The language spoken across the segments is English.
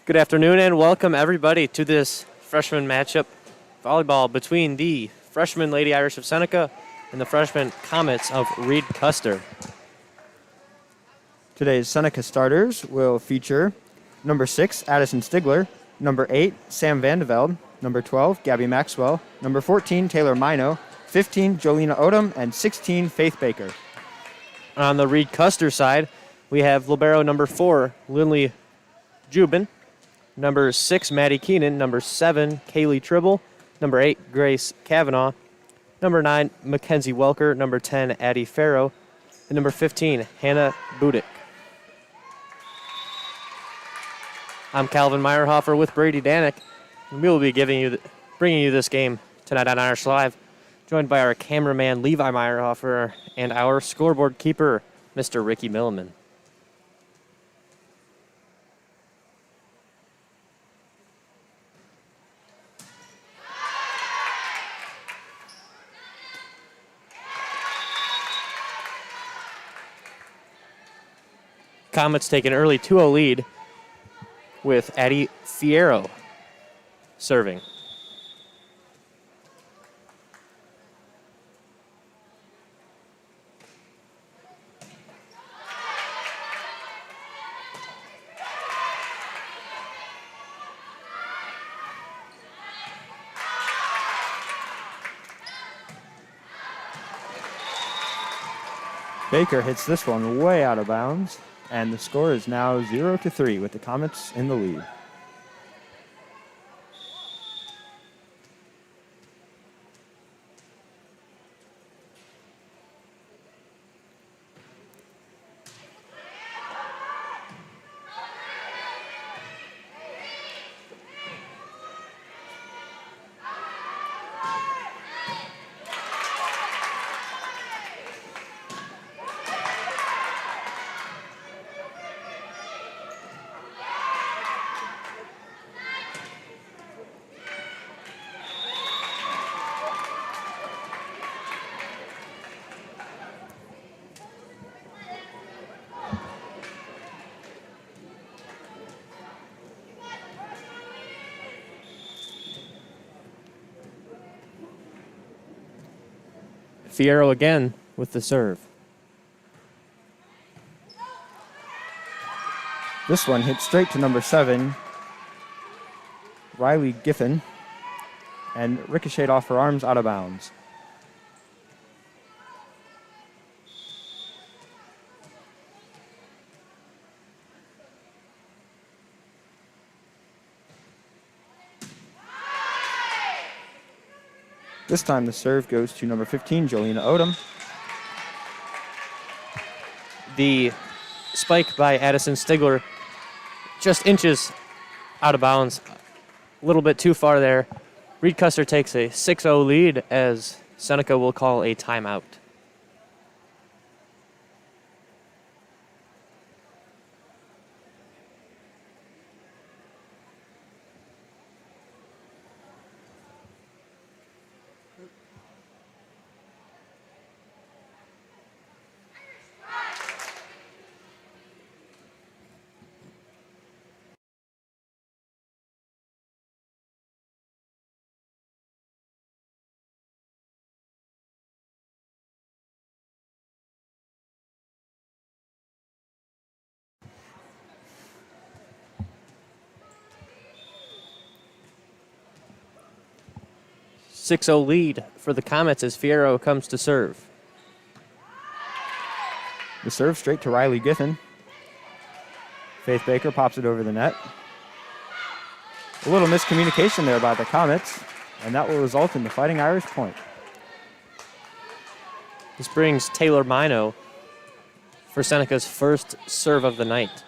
Good afternoon and welcome everybody to this freshman matchup volleyball between the freshman Lady Irish of Seneca and the freshman Comets of Reed-Custer. Today's Seneca starters will feature number 6, Addison Stigler, number 8, Sam Vandeveld, number 12, Gabby Maxwell, number 14, Taylor Mino, 15, Jolena Odom, and 16, Faith Baker. On the Reed-Custer side, we have libero number 4, Lindley Jubin, number 6, Maddie Keenan, number 7, Kaylee Tribble, number 8, Grace Kavanaugh, number 9, Mackenzie Welker, number 10, Addie Farrow, and number 15, Hannah Budick. I'm Calvin Meyerhofer with Brady Danick, and we will be bringing you this game tonight on Irish Live, joined by our cameraman Levi Meyerhofer and our scoreboard keeper, Mr. Ricky Milliman. Comets take an early 2-0 lead with Addie Fierro serving. Baker hits this one way out of bounds, and the score is now 0-3 with the Comets in the lead. Fierro again with the serve. This one hits straight to number 7, Riley Giffen, and ricocheted off her arms out of bounds. This time the serve goes to number 15, Jolena Odom. The spike by Addison Stigler just inches out of bounds, a little bit too far there. Reed-Custer takes a 6-0 lead as Seneca will call a timeout. .6-0 lead for the Comets as Fierro comes to serve. The serve straight to Riley Giffen. Faith Baker pops it over the net. A little miscommunication there by the Comets, and that will result in the Fighting Irish point. This brings Taylor Mino for Seneca's first serve of the night.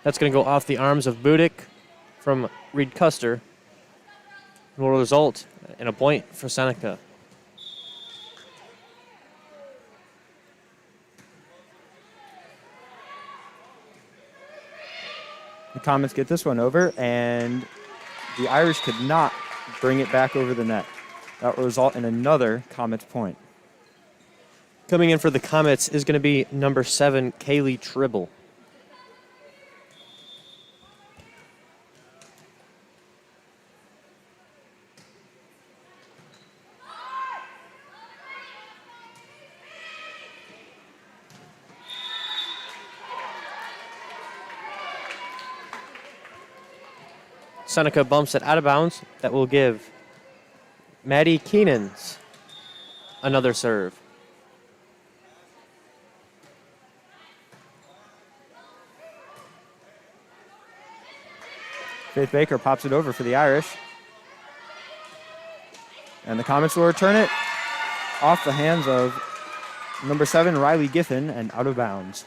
That's going to go off the arms of Budick from Reed-Custer and will result in a point for Seneca. The Comets get this one over, and the Irish could not bring it back over the net. That will result in another Comets point. Coming in for the Comets is going to be number 7, Kaylee Tribble. Seneca bumps it out of bounds. That will give Maddie Keenan's another serve. Faith Baker pops it over for the Irish. And the Comets will return it off the hands of number 7, Riley Giffen, and out of bounds.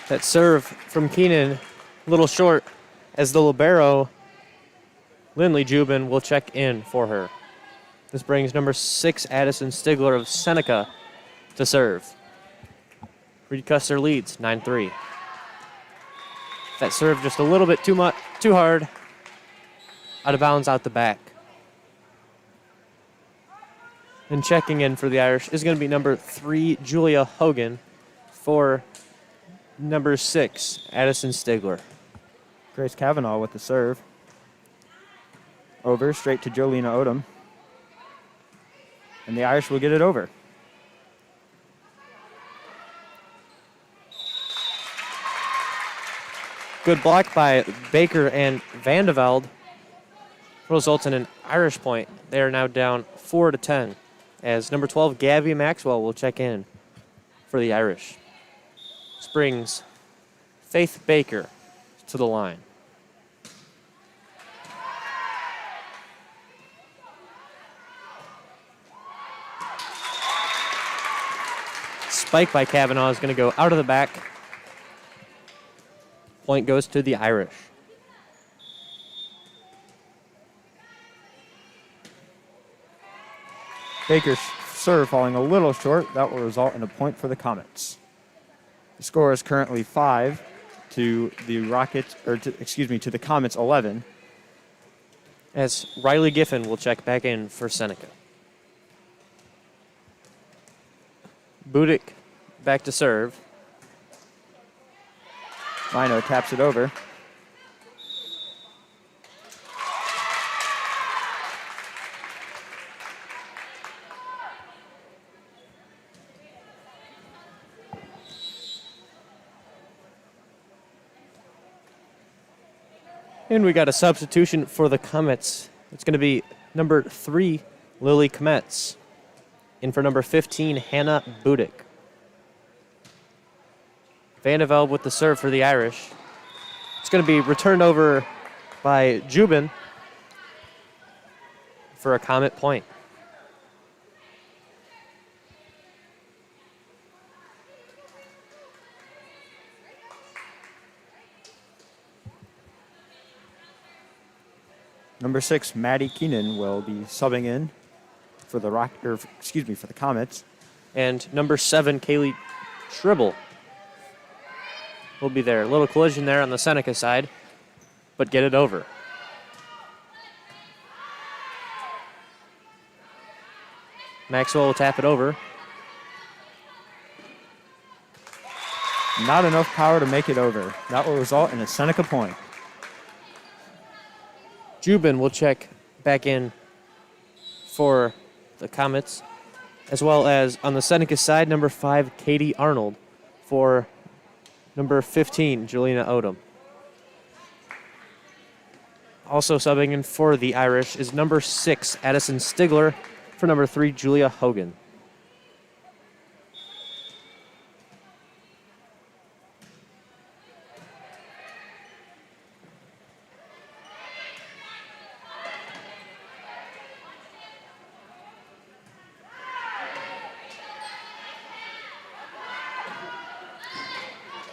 That serve from Keenan, a little short, as the libero, Lindley Jubin, will check in for her. This brings number 6, Addison Stigler of Seneca, to serve. Reed-Custer leads 9-3. That serve just a little bit too hard. Out of bounds, out the back. And checking in for the Irish is going to be number 3, Julia Hogan, for number 6, Addison Stigler. Grace Kavanaugh with the serve. Over, straight to Jolena Odom. And the Irish will get it over. Good block by Baker and Vandeveld results in an Irish point. They are now down 4-10 as number 12, Gabby Maxwell, will check in for the Irish. This brings Faith Baker to the line. Spike by Kavanaugh is going to go out of the back. Point goes to the Irish. Baker's serve falling a little short. That will result in a point for the Comets. The score is currently 5 to the Rockets, to the Comets 11. As Riley Giffen will check back in for Seneca. Budick back to serve. Mino taps it over. And we got a substitution for the Comets. It's going to be number 3, Lily Comets. In for number 15, Hannah Budick. Vandeveld with the serve for the Irish. It's going to be returned over by Jubin for a Comet point. Number 6, Maddie Keenan, will be subbing in for the for the Comets. And number 7, Kaylee Tribble, will be there. A little collision there on the Seneca side, but get it over. Maxwell will tap it over. Not enough power to make it over. That will result in a Seneca point. Jubin will check back in for the Comets, as well as on the Seneca side, number 5, Katie Arnold, for number 15, Jelena Odom. Also subbing in for the Irish is number 6, Addison Stigler, for number 3, Julia Hogan.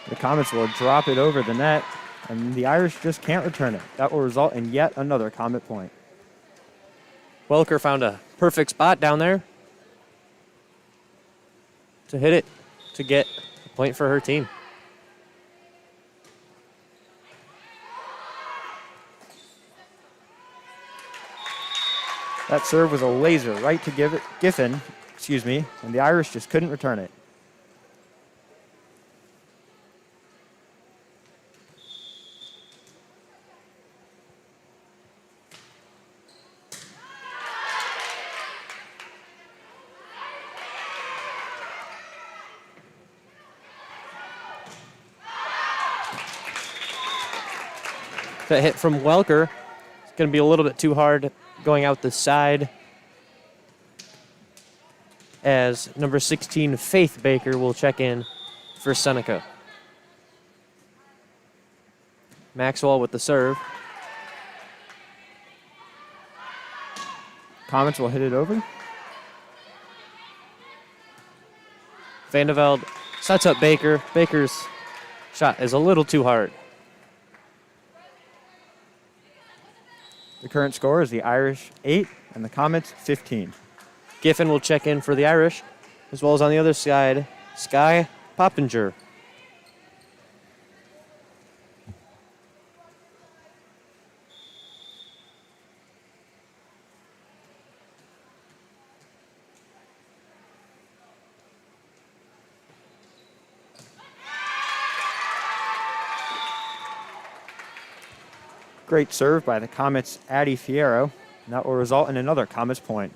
The Comets will drop it over the net, and the Irish just can't return it. That will result in yet another Comet point. Welker found a perfect spot down there. to hit it to get a point for her team. That serve was a laser right to Giffen, and the Irish just couldn't return it. That hit from Welker. It's going to be a little bit too hard going out the side, as number 16, Faith Baker, will check in for Seneca. Maxwell with the serve. Comets will hit it over. Vandeveld sets up Baker. Baker's shot is a little too hard. The current score is the Irish 8 and the Comets 15. Giffen will check in for the Irish, as well as on the other side, Sky Poppinger. Great serve by the Comets' Addie Fierro, and that will result in another Comets point.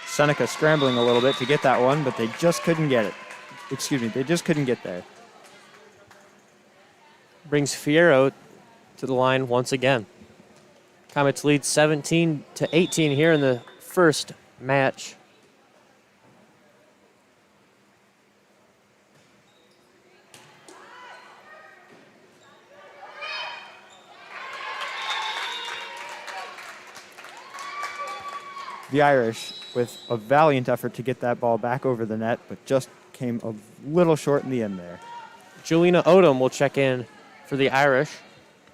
Seneca scrambling a little bit to get that one, but they just couldn't get it. They just couldn't get there. Brings Fierro to the line once again. Comets lead 17-18 here in the first match. The Irish with a valiant effort to get that ball back over the net, but just came a little short in the end there. Julina Odom will check in for the Irish.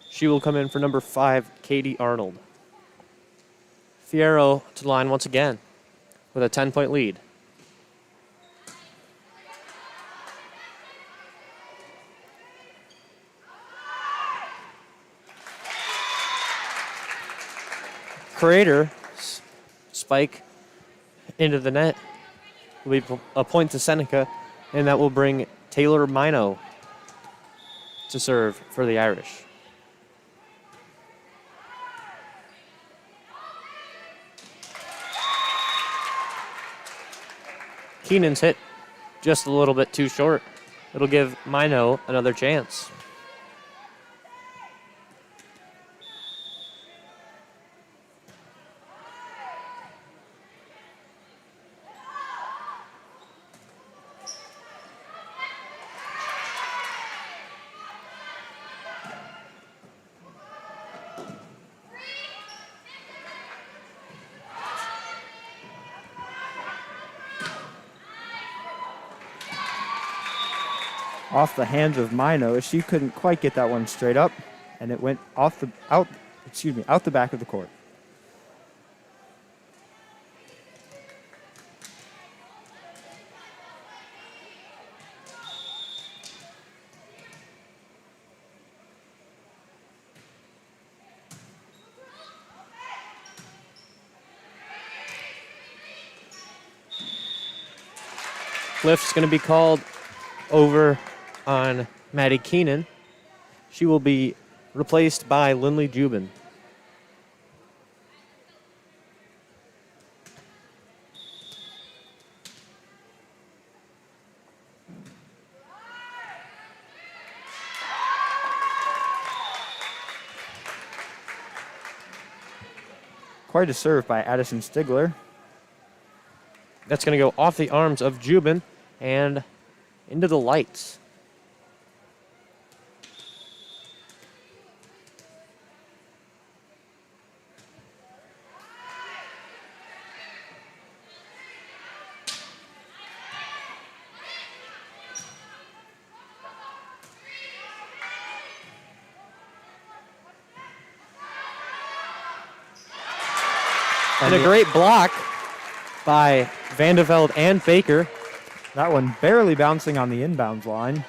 She will come in for number 5, Katie Arnold. Fierro to the line once again with a 10-point lead. Crater spike into the net will be a point to Seneca, and that will bring Taylor Mino to serve for the Irish. Keenan's hit just a little bit too short. It'll give Mino another chance. Off the hands of Mino, she couldn't quite get that one straight up, and it went out the back of the court. Cliff's going to be called over on Maddie Keenan. She will be replaced by Lindley Jubin. Quite a serve by Addison Stigler. That's going to go off the arms of Jubin and into the lights. And a great block by Vandeveld and Baker. That one barely bouncing on the inbounds line.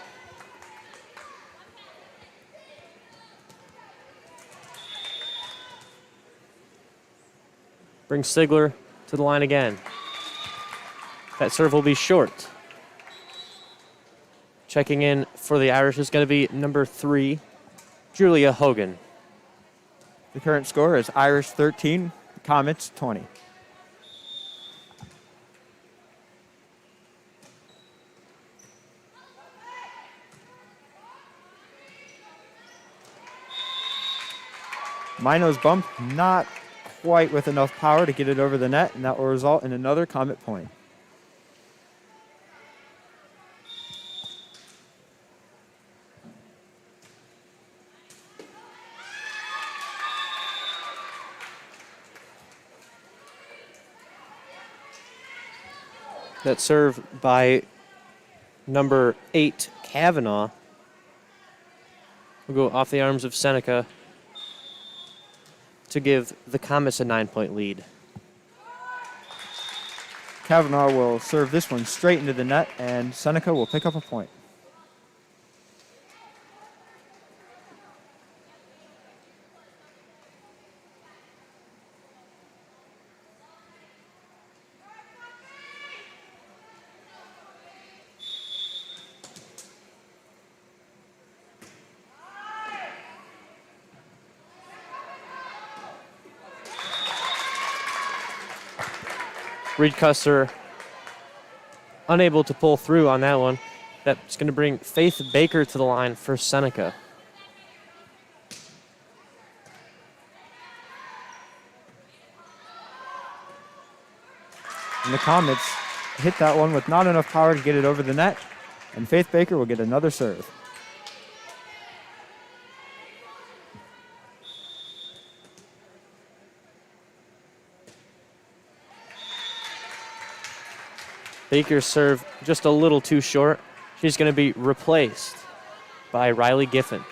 Brings Stigler to the line again. That serve will be short. Checking in for the Irish is going to be number 3, Julia Hogan. The current score is Irish 13, Comets 20. Mino's bump, not quite with enough power to get it over the net, and that will result in another Comet point. That serve by number 8, Kavanaugh, will go off the arms of Seneca to give the Comets a 9-point lead. Kavanaugh will serve this one straight into the net, and Seneca will pick up a point. Reed-Custer unable to pull through on that one. That's going to bring Faith Baker to the line for Seneca. And the Comets hit that one with not enough power to get it over the net, and Faith Baker will get another serve. Baker's serve just a little too short. She's going to be replaced by Riley Giffen.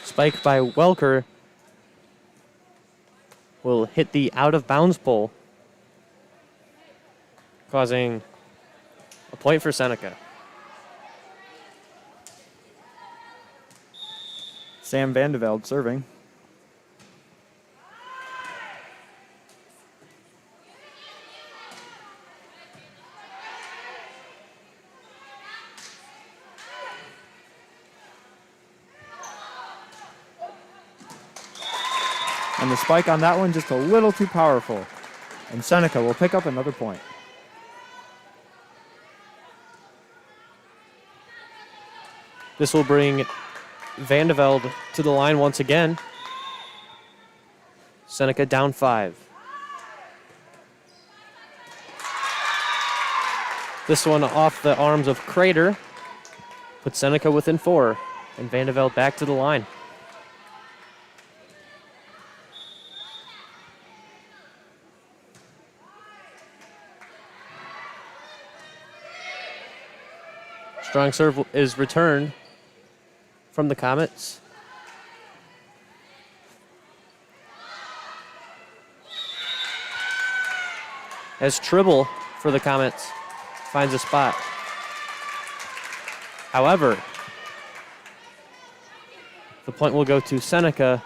Spike by Welker will hit the out-of-bounds pole, causing a point for Seneca. Sam Vandeveld serving. And the spike on that one just a little too powerful. And Seneca will pick up another point. This will bring Vandeveld to the line once again. Seneca down 5. This one off the arms of Crater. Puts Seneca within 4. And Vandeveld back to the line. Strong serve is returned from the Comets. As Tribble for the Comets finds a spot. However, the point will go to Seneca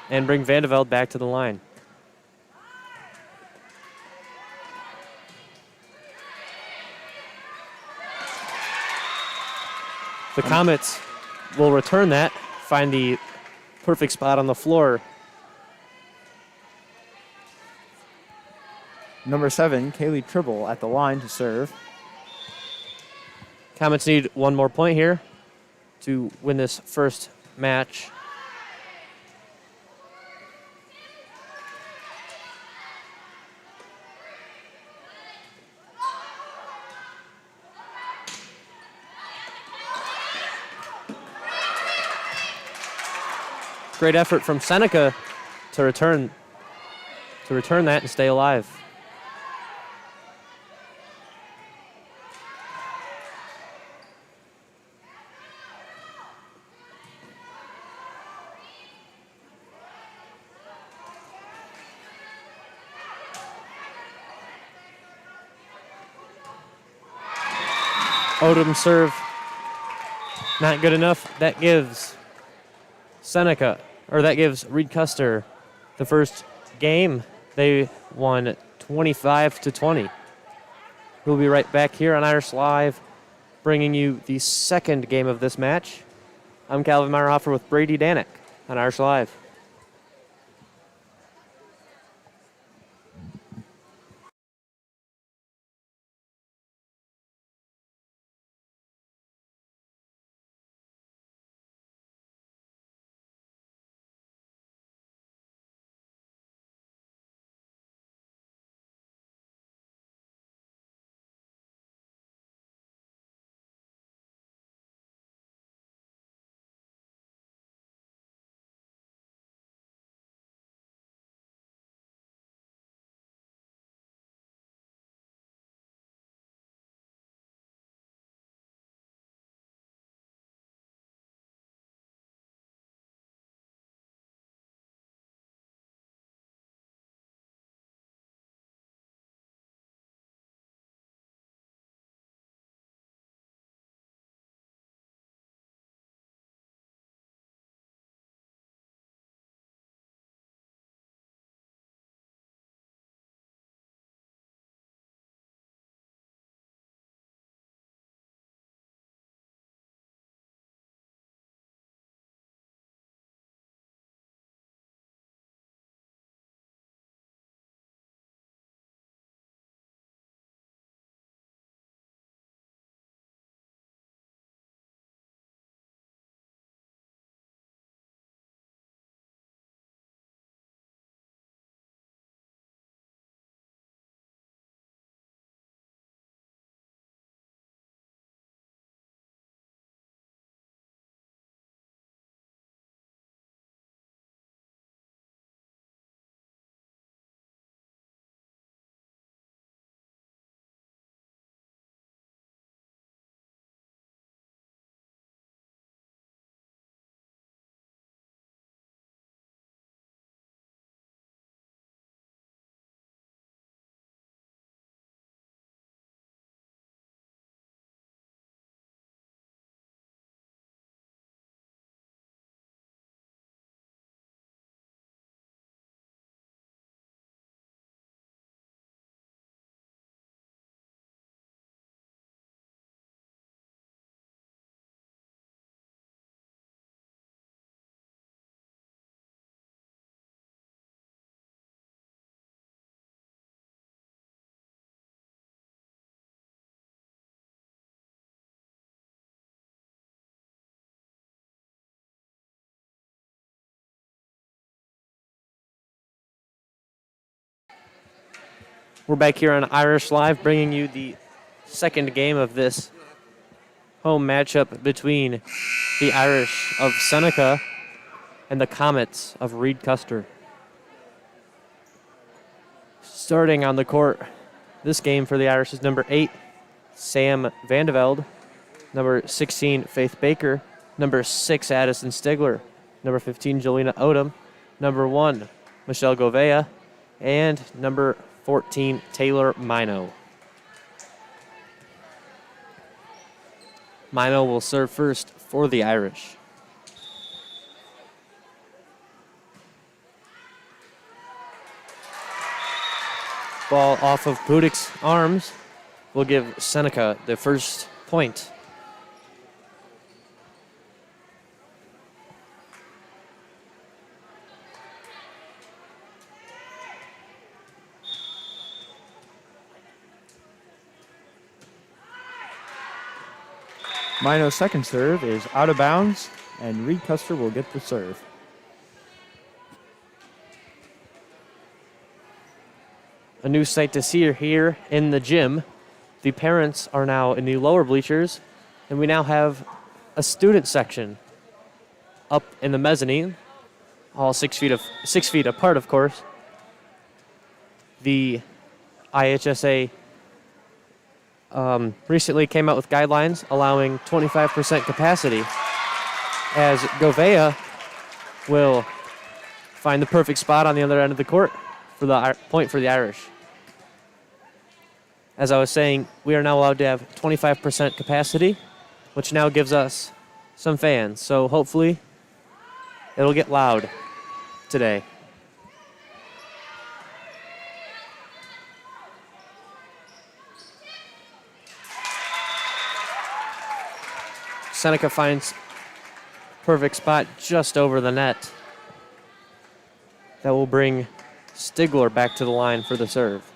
and bring Vandeveld back to the line. The Comets will return that, find the perfect spot on the floor. Number 7, Kaylee Tribble at the line to serve. Comets need one more point here to win this first match. Great effort from Seneca to return that and stay alive. Odom serve, not good enough. That gives Seneca, or that gives Reed-Custer the first game. They won 25-20. We'll be right back here on Irish Live, bringing you the second game of this match. I'm Calvin Meyerhofer with Brady Danek on Irish Live. We're back here on Irish Live, bringing you the second game of this home matchup between the Irish of Seneca and the Comets of Reed-Custer. Starting on the court, this game for the Irish is number 8, Sam Vandevelde, number 16, Faith Baker, number 6, Addison Stigler, number 15, Jolena Odom, number 1, Michelle Govea, and number 14, Taylor Mino. Mino will serve first for the Irish. Ball off of Pudik's arms will give Seneca the first point. Mino's second serve is out of bounds, and Reed-Custer will get the serve. A new sight to see here in the gym. The parents are now in the lower bleachers, and we now have a student section up in the mezzanine. all 6 feet apart, of course. The IHSA recently came out with guidelines allowing 25% capacity, as Govea will find the perfect spot on the other end of the court for the point for the Irish. As I was saying, we are now allowed to have 25% capacity, which now gives us some fans. So hopefully it'll get loud today. Seneca finds perfect spot just over the net. That will bring Stigler back to the line for the serve.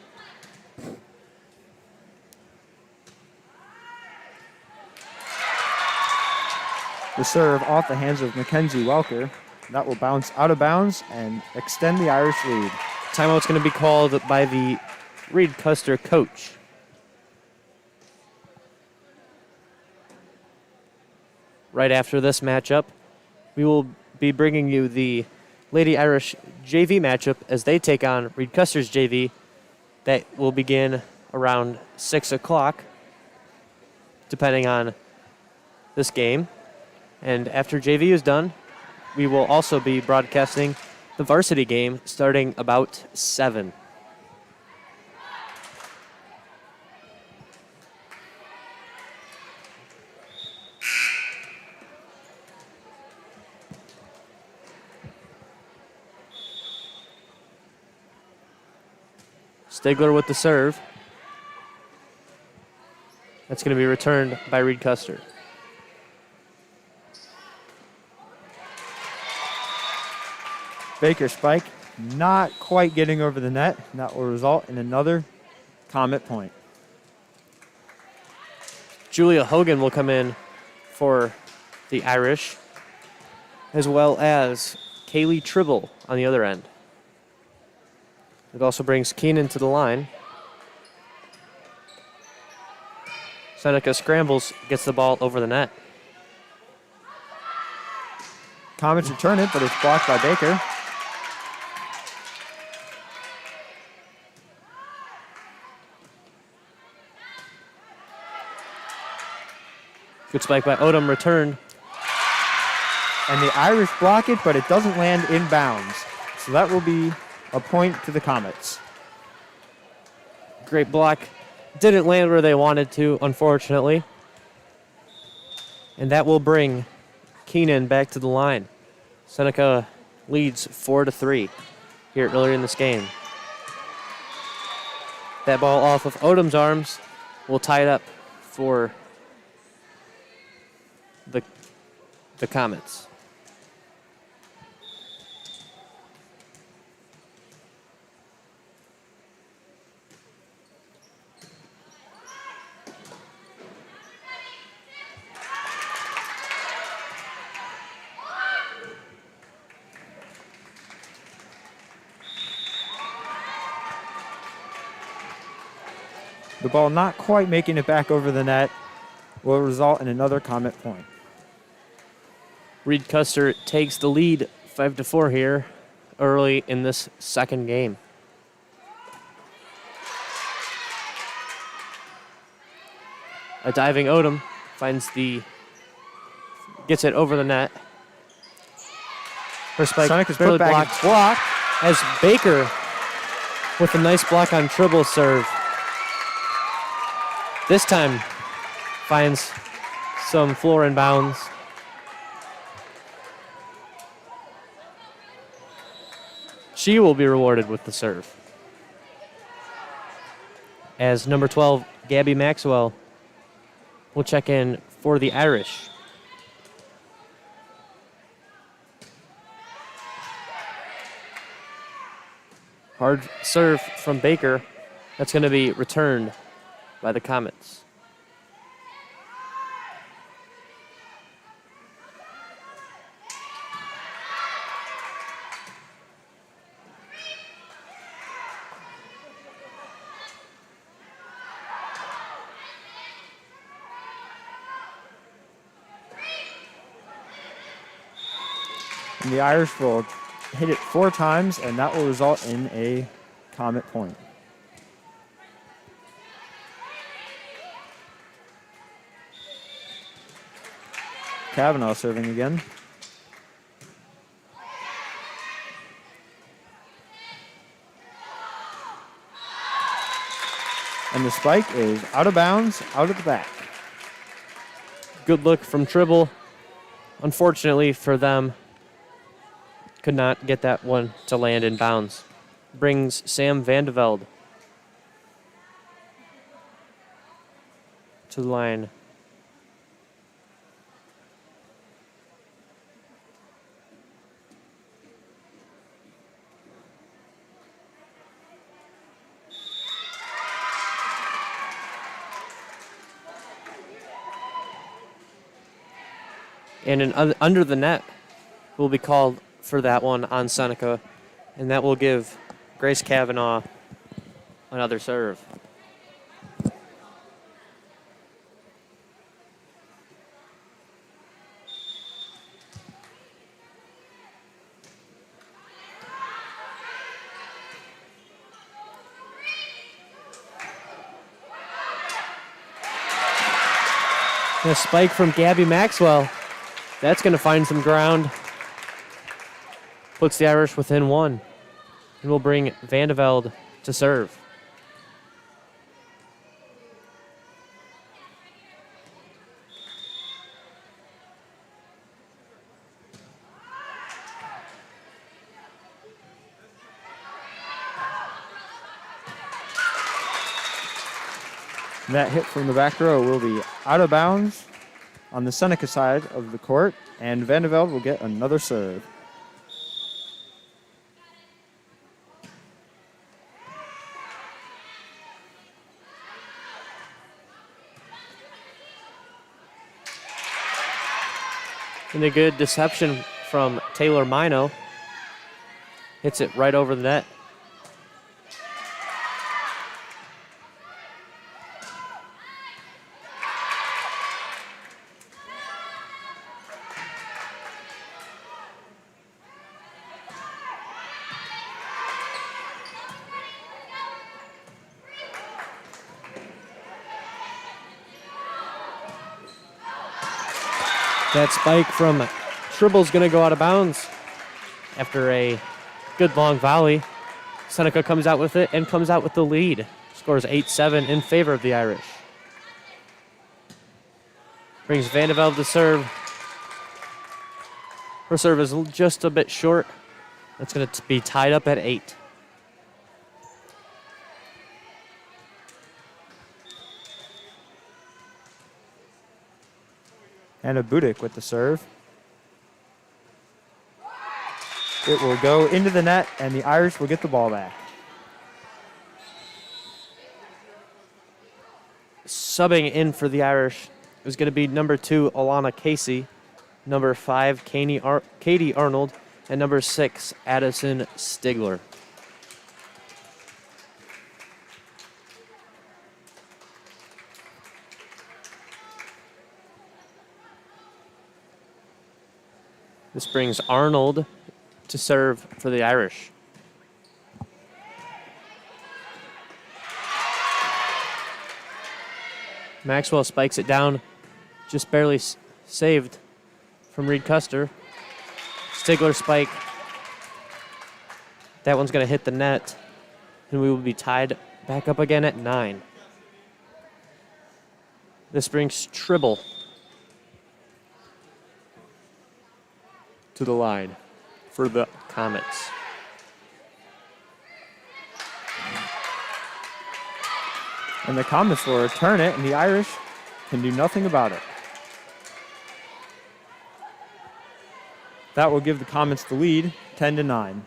The serve off the hands of Mackenzie Welker. That will bounce out of bounds and extend the Irish lead. Timeout's going to be called by the Reed-Custer coach. Right after this matchup, we will be bringing you the Lady Irish JV matchup as they take on Reed-Custer's JV. That will begin around 6 o'clock, depending on this game. And after JV is done, we will also be broadcasting the varsity game starting about 7. Stigler with the serve. That's going to be returned by Reed-Custer. Baker spike, not quite getting over the net. And that will result in another Comet point. Julia Hogan will come in for the Irish, as well as Kaylee Tribble on the other end. It also brings Keenan to the line. Seneca scrambles, gets the ball over the net. Comets return it, but it's blocked by Baker. Good spike by Odom, returned. And the Irish block it, but it doesn't land in bounds. So that will be a point to the Comets. Great block. Didn't land where they wanted to, unfortunately. And that will bring Keenan back to the line. Seneca leads 4-3 here earlier in this game. That ball off of Odom's arms will tie it up for the Comets. The ball not quite making it back over the net will result in another Comet point. Reed-Custer takes the lead 5-4 here early in this second game. A diving Odom gets it over the net. Her spike Seneca's barely put back blocked as Baker with a nice block on Tribble's serve. This time finds some floor and bounds. She will be rewarded with the serve. As number 12, Gabby Maxwell, will check in for the Irish. Hard serve from Baker. That's going to be returned by the Comets. And the Irish will hit it 4 times, and that will result in a Comet point. Kavanaugh serving again. And the spike is out of bounds, out of the back. Good look from Tribble. Unfortunately for them, could not get that one to land in bounds. Brings Sam Vandeveld to the line. And an under the net will be called for that one on Seneca, and that will give Grace Kavanaugh another serve. And a spike from Gabby Maxwell. That's going to find some ground. Puts the Irish within 1. And will bring Vandeveld to serve. And that hit from the back row will be out of bounds on the Seneca side of the court, and Vandeveld will get another serve. And a good deception from Taylor Mino. Hits it right over the net. That spike from Tribble's going to go out of bounds after a good long volley. Seneca comes out with it and comes out with the lead. Scores 8-7 in favor of the Irish. Brings Vandeveld to serve. Her serve is just a bit short. That's going to be tied up at 8. And a Budik with the serve. It will go into the net, and the Irish will get the ball back. Subbing in for the Irish is going to be number 2, Alana Casey, number 5, Katie Arnold, and number 6, Addison Stigler. This brings Arnold to serve for the Irish. Maxwell spikes it down, just barely saved from Reed-Custer. Stigler spike. That one's going to hit the net, and we will be tied back up again at 9. This brings Tribble to the line for the Comets. And the Comets will return it, and the Irish can do nothing about it. That will give the Comets the lead, 10-9.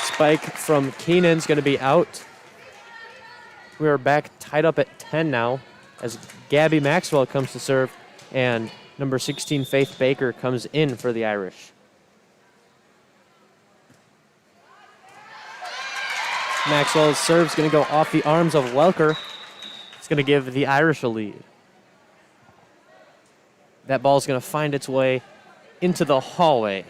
Spike from Keenan's going to be out. We are back tied up at 10 now as Gabby Maxwell comes to serve and number 16 Faith Baker comes in for the Irish. Maxwell's serve's going to go off the arms of Welker. It's going to give the Irish a lead. That ball's going to find its way into the hallway.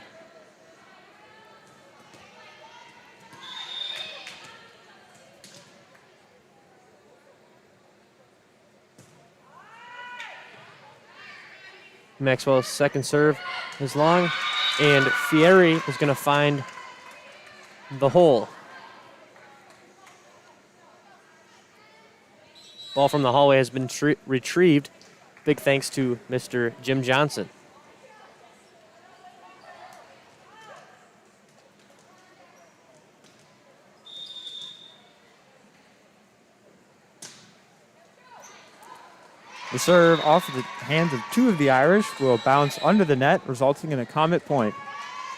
Maxwell's second serve is long, and Fieri is going to find the hole. Ball from the hallway has been retrieved. Big thanks to Mr. Jim Johnson. The serve off the hands of two of the Irish will bounce under the net, resulting in a Comet point.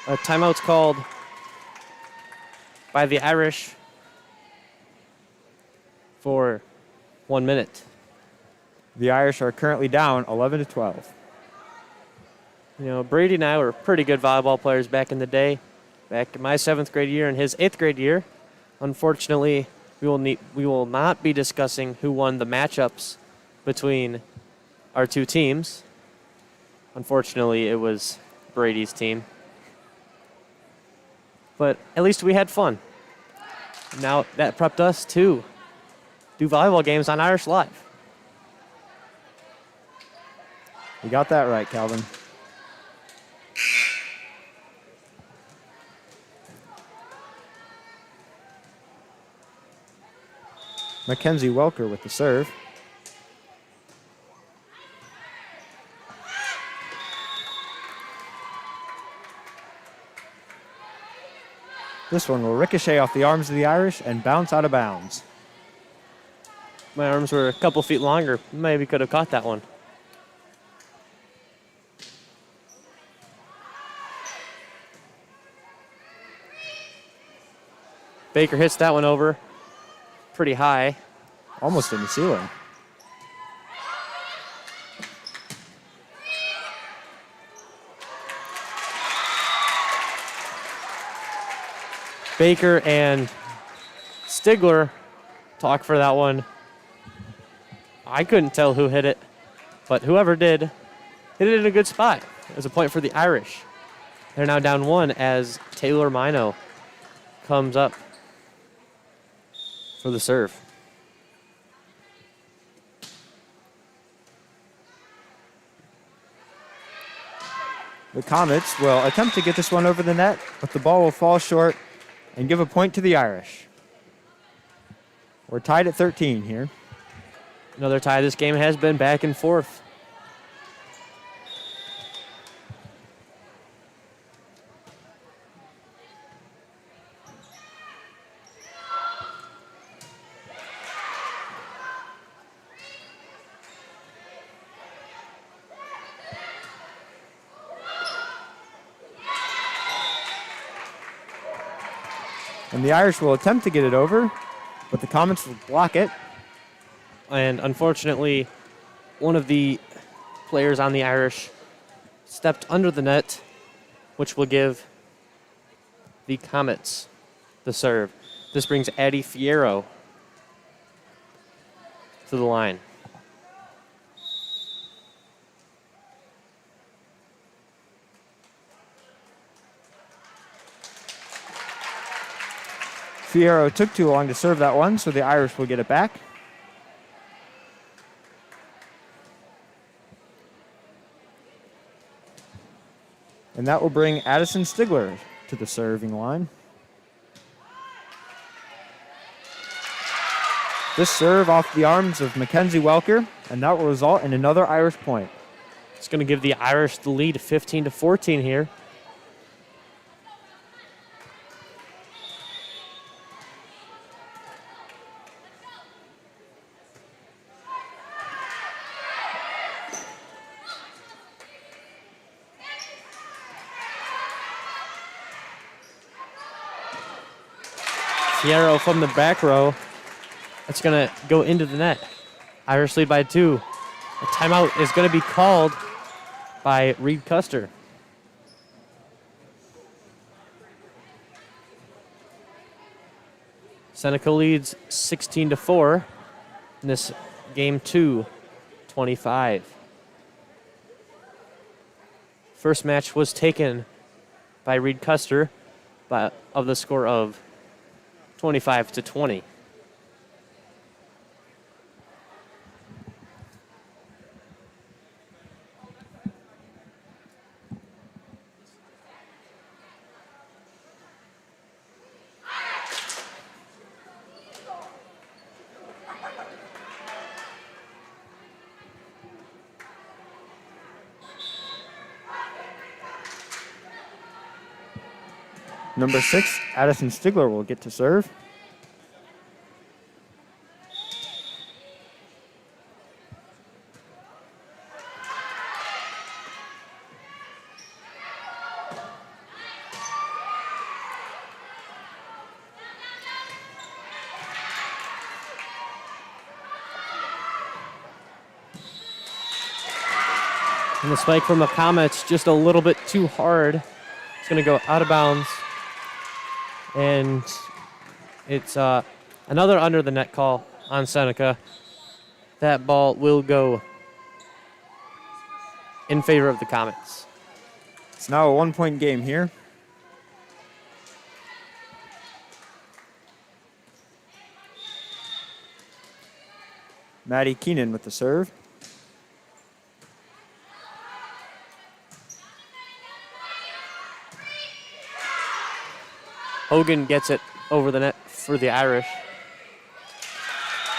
A timeout's called by the Irish for 1 minute. The Irish are currently down 11-12. You know, Brady and I were pretty good volleyball players back in the day. Back in my 7th grade year and his 8th grade year. Unfortunately, we will not be discussing who won the matchups between our two teams. Unfortunately, it was Brady's team. But at least we had fun. Now that prepped us to do volleyball games on Irish Live. You got that right, Calvin. Mackenzie Welker with the serve. This one will ricochet off the arms of the Irish and bounce out of bounds. My arms were a couple feet longer. Maybe could have caught that one. Baker hits that one over pretty high. Almost in the ceiling. Baker and Stigler talk for that one. I couldn't tell who hit it, but whoever did, hit it in a good spot. It was a point for the Irish. They're now down 1 as Taylor Mino comes up for the serve. The Comets will attempt to get this one over the net, but the ball will fall short and give a point to the Irish. We're tied at 13 here. Another tie. This game has been back and forth. And the Irish will attempt to get it over, but the Comets will block it. And unfortunately, one of the players on the Irish stepped under the net, which will give the Comets the serve. This brings Addie Fierro to the line. Fierro took too long to serve that one, so the Irish will get it back. And that will bring Addison Stigler to the serving line. This serve off the arms of Mackenzie Welker, and that will result in another Irish point. It's going to give the Irish the lead 15-14 here. Fierro from the back row. It's going to go into the net. Irish lead by 2. A timeout is going to be called by Reed-Custer. Seneca leads 16-4 in this game 2, 25. First match was taken by Reed-Custer of the score of 25-20. Number 6, Addison Stigler will get to serve. And the spike from the Comets just a little bit too hard. It's going to go out of bounds. And it's another under the net call on Seneca. That ball will go in favor of the Comets. It's now a 1-point game here. Maddie Keenan with the serve. Hogan gets it over the net for the Irish.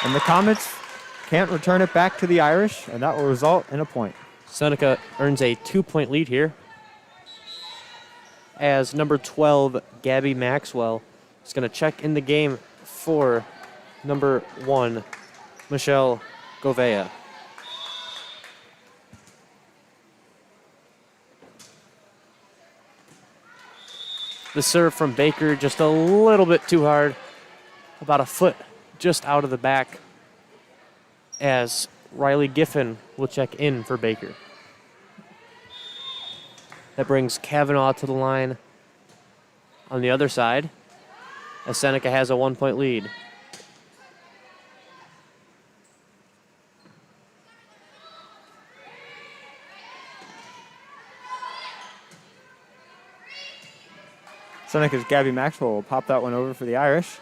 And the Comets can't return it back to the Irish, and that will result in a point. Seneca earns a 2-point lead here, as number 12, Gabby Maxwell, is going to check in the game for number 1, Michelle Govea. The serve from Baker just a little bit too hard, about a foot just out of the back, as Riley Giffen will check in for Baker. That brings Kavanaugh to the line on the other side, as Seneca has a 1-point lead. Seneca's Gabby Maxwell will pop that one over for the Irish.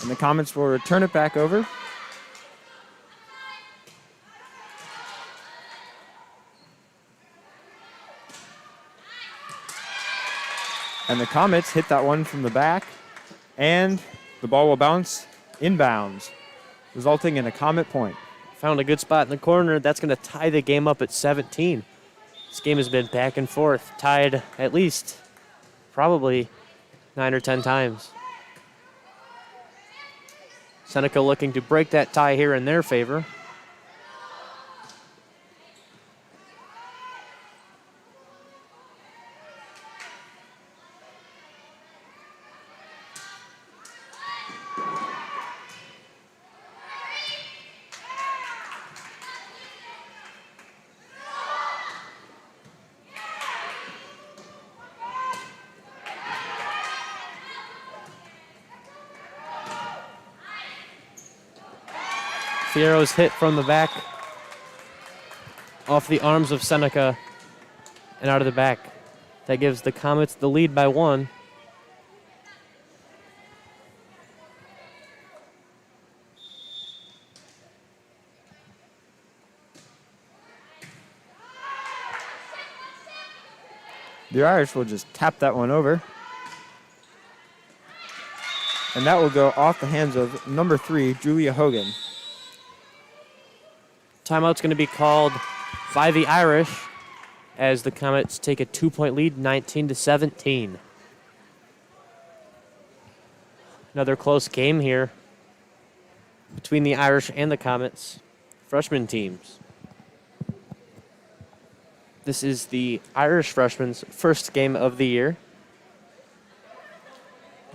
And the Comets will return it back over. And the Comets hit that one from the back. And the ball will bounce inbounds, resulting in a Comet point. Found a good spot in the corner. That's going to tie the game up at 17. This game has been back and forth, tied at least probably 9 or 10 times. Seneca looking to break that tie here in their favor. Fierro's hit from the back, off the arms of Seneca, and out of the back. That gives the Comets the lead by 1. The Irish will just tap that one over. And that will go off the hands of number 3, Julia Hogan. Timeout's going to be called by the Irish as the Comets take a 2-point lead, 19-17. Another close game here between the Irish and the Comets freshman teams. This is the Irish freshmen's first game of the year.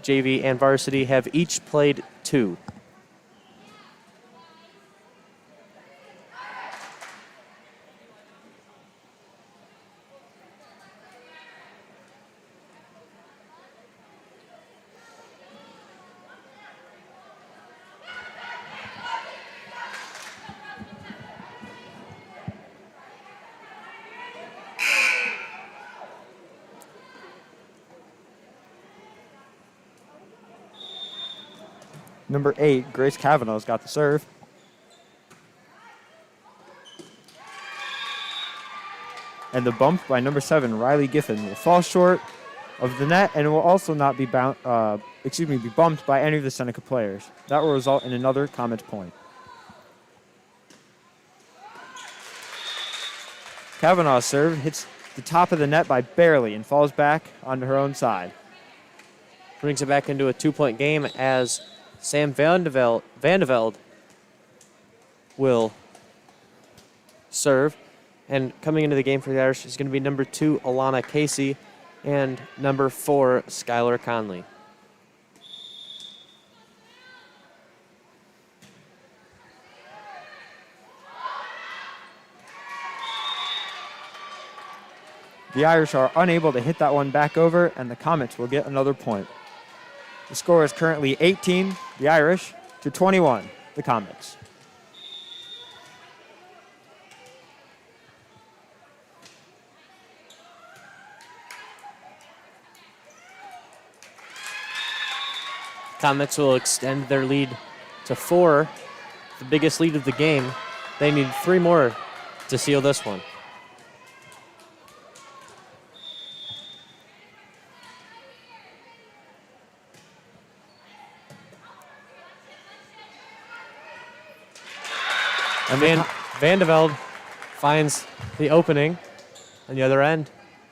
JV and varsity have each played 2. Number 8, Grace Kavanaugh's got the serve. And the bump by number 7, Riley Giffen, will fall short of the net and will also not be be bumped by any of the Seneca players. That will result in another Comets point. Kavanaugh's serve hits the top of the net by barely and falls back onto her own side. Brings it back into a 2-point game as Sam Van de Velde will serve. And coming into the game for the Irish is going to be number 2, Alana Casey, and number 4, Skylar Conley. The Irish are unable to hit that one back over, and the Comets will get another point. The score is currently 18, the Irish, to 21, the Comets. Comets will extend their lead to 4, the biggest lead of the game. They need 3 more to seal this one. And Van de Velde finds the opening on the other end.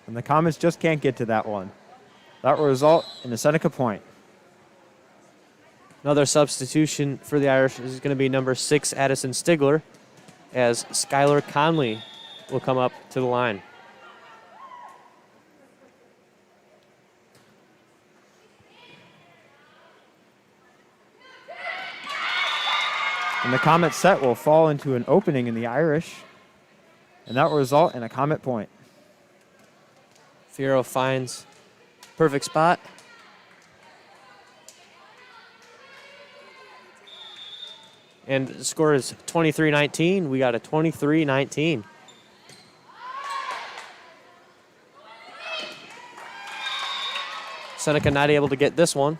And the Comets just can't get to that one. That will result in a Seneca point. Another substitution for the Irish is going to be number 6, Addison Stigler, as Skylar Conley will come up to the line. And the Comet set will fall into an opening in the Irish, and that will result in a Comet point. Fierro finds perfect spot. And the score is 23-19. We got a 23-19. Seneca not able to get this one.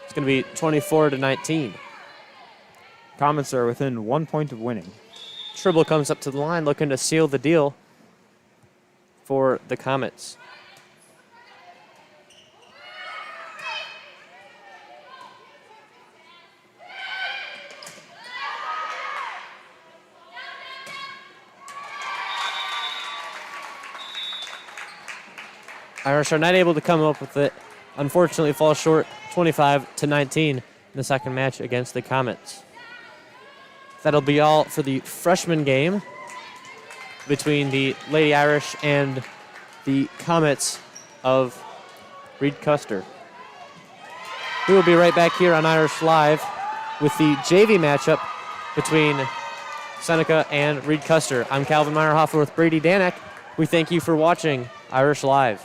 It's going to be 24-19. Comets are within 1 point of winning. Tribble comes up to the line looking to seal the deal for the Comets. Irish are not able to come up with it. Unfortunately, fall short 25-19 in the second match against the Comets. That'll be all for the freshman game between the Lady Irish and the Comets of Reed-Custer. We will be right back here on Irish Live with the JV matchup between Seneca and Reed-Custer. I'm Calvin Meyerhofer with Brady Danek. We thank you for watching Irish Live.